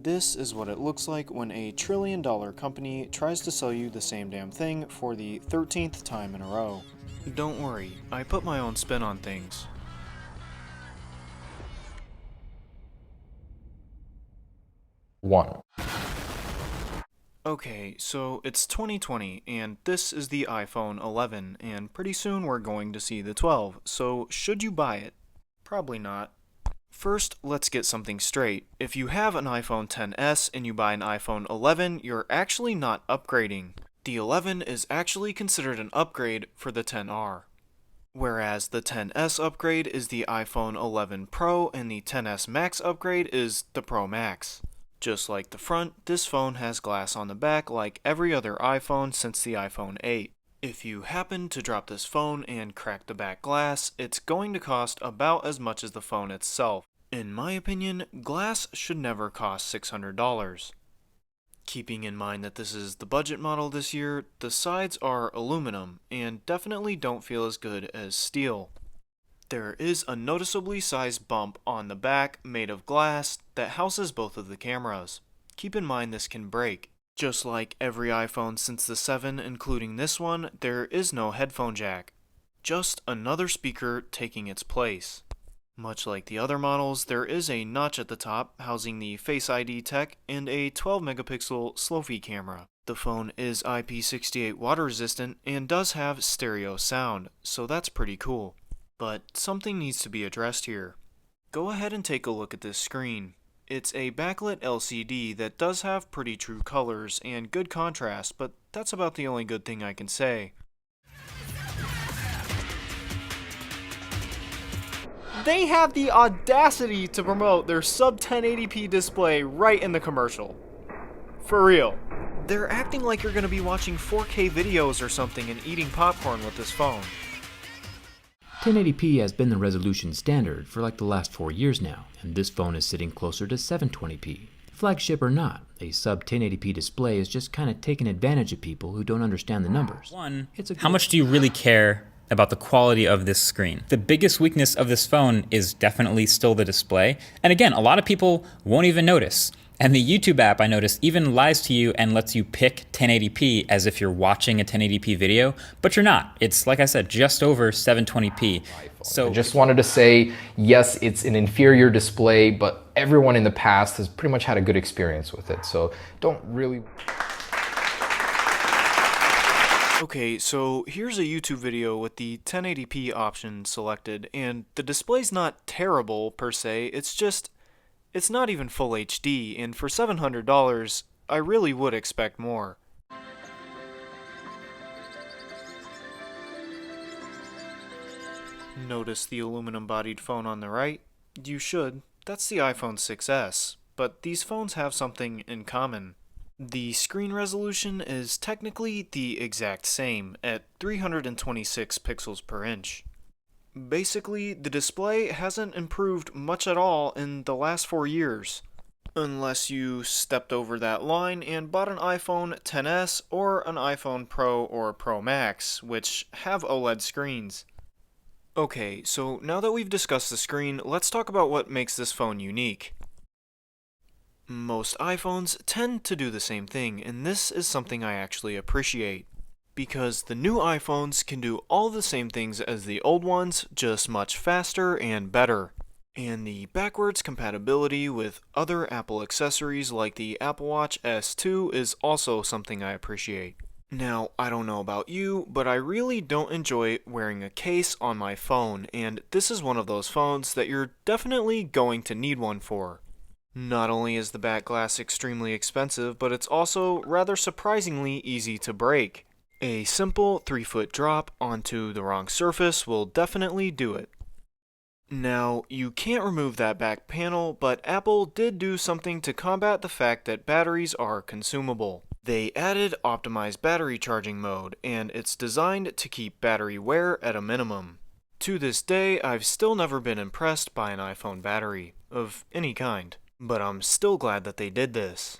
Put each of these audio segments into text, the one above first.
This is what it looks like when a trillion-dollar company tries to sell you the same damn thing for the 13th time in a row. Don't worry, I put my own spin on things. One. Okay, so it's 2020, and this is the iPhone 11, and pretty soon we're going to see the 12, so should you buy it? Probably not. First, let's get something straight. If you have an iPhone XS and you buy an iPhone 11, you're actually not upgrading. The 11 is actually considered an upgrade for the XR. Whereas the XS upgrade is the iPhone 11 Pro and the XS Max upgrade is the Pro Max. Just like the front, this phone has glass on the back like every other iPhone since the iPhone 8. If you happen to drop this phone and crack the back glass, it's going to cost about as much as the phone itself. In my opinion, glass should never cost $600. Keeping in mind that this is the budget model this year, the sides are aluminum and definitely don't feel as good as steel. There is a noticeably sized bump on the back made of glass that houses both of the cameras. Keep in mind this can break. Just like every iPhone since the 7, including this one, there is no headphone jack. Just another speaker taking its place. Much like the other models, there is a notch at the top housing the Face ID tech and a 12 megapixel selfie camera. The phone is IP68 water resistant and does have stereo sound, so that's pretty cool. But something needs to be addressed here. Go ahead and take a look at this screen. It's a backlit LCD that does have pretty true colors and good contrast, but that's about the only good thing I can say. They have the audacity to promote their sub 1080p display right in the commercial. For real. They're acting like you're going to be watching 4K videos or something and eating popcorn with this phone. 1080p has been the resolution standard for like the last 4 years now, and this phone is sitting closer to 720p. Flagship or not, a sub 1080p display is just kind of taking advantage of people who don't understand the numbers. One, how much do you really care about the quality of this screen? The biggest weakness of this phone is definitely still the display. And again, a lot of people won't even notice. And the YouTube app, I noticed, even lies to you and lets you pick 1080p as if you're watching a 1080p video, but you're not. It's, like I said, just over 720p. So I just wanted to say, yes, it's an inferior display, but everyone in the past has pretty much had a good experience with it. So don't really... Okay, so here's a YouTube video with the 1080p option selected, and the display's not terrible per se, it's not even full HD, and for $700, I really would expect more. Notice the aluminum-bodied phone on the right? You should. That's the iPhone 6s, but these phones have something in common. The screen resolution is technically the exact same, at 326 pixels per inch. Basically, the display hasn't improved much at all in the last 4 years. Unless you stepped over that line and bought an iPhone XS or an iPhone Pro or Pro Max, which have OLED screens. Okay, so now that we've discussed the screen, let's talk about what makes this phone unique. Most iPhones tend to do the same thing, and this is something I actually appreciate. Because the new iPhones can do all the same things as the old ones, just much faster and better. And the backwards compatibility with other Apple accessories like the Apple Watch S2 is also something I appreciate. Now, I don't know about you, but I really don't enjoy wearing a case on my phone, and this is one of those phones that you're definitely going to need one for. Not only is the back glass extremely expensive, but it's also rather surprisingly easy to break. A simple 3-foot drop onto the wrong surface will definitely do it. Now, you can't remove that back panel, but Apple did do something to combat the fact that batteries are consumable. They added optimized battery charging mode, and it's designed to keep battery wear at a minimum. To this day, I've still never been impressed by an iPhone battery, of any kind, but I'm still glad that they did this.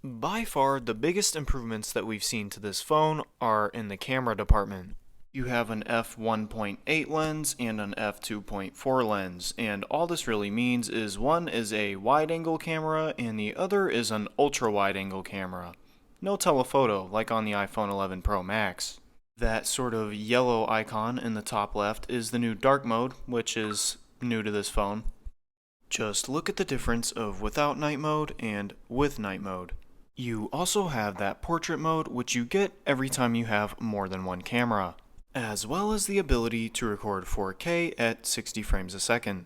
By far, the biggest improvements that we've seen to this phone are in the camera department. You have an f1.8 lens and an f2.4 lens, and all this really means is one is a wide-angle camera and the other is an ultra-wide-angle camera. No telephoto like on the iPhone 11 Pro Max. That sort of yellow icon in the top left is the new dark mode, which is new to this phone. Just look at the difference of without night mode and with night mode. You also have that portrait mode, which you get every time you have more than one camera, as well as the ability to record 4K at 60 frames a second.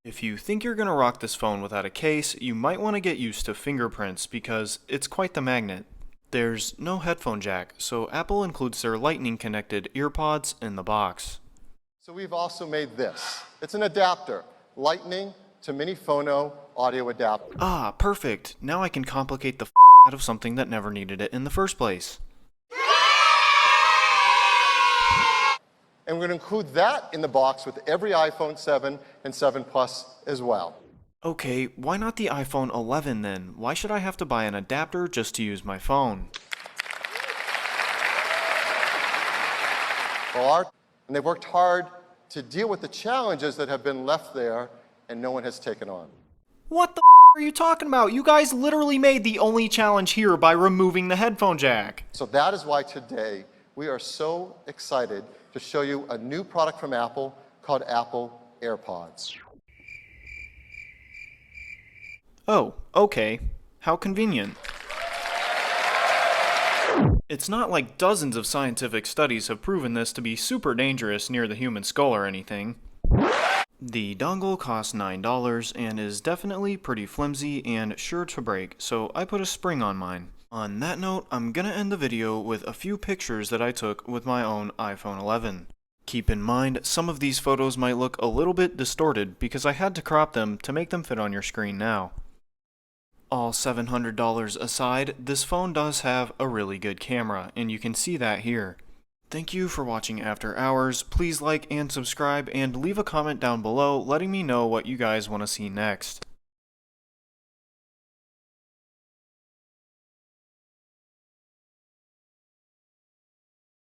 If you think you're going to rock this phone without a case, you might want to get used to fingerprints because it's quite the magnet. There's no headphone jack, so Apple includes their lightning connected earpods in the box. So we've also made this. It's an adapter, lightning to mini phono audio adapter. Ah, perfect. Now I can complicate the out of something that never needed it in the first place. And we're going to include that in the box with every iPhone 7 and 7 Plus as well. Okay, why not the iPhone 11 then? Why should I have to buy an adapter just to use my phone? And they've worked hard to deal with the challenges that have been left there and no one has taken on. What the are you talking about? You guys literally made the only challenge here by removing the headphone jack. So that is why today we are so excited to show you a new product from Apple called Apple AirPods. Oh, okay. How convenient. It's not like dozens of scientific studies have proven this to be super dangerous near the human skull or anything. The dongle costs $9 and is definitely pretty flimsy and sure to break, so I put a spring on mine. On that note, I'm gonna end the video with a few pictures that I took with my own iPhone 11. Keep in mind, some of these photos might look a little bit distorted because I had to crop them to make them fit on your screen now. All $700 aside, this phone does have a really good camera, and you can see that here. Thank you for watching After Hours. Please like and subscribe and leave a comment down below letting me know what you guys want to see next.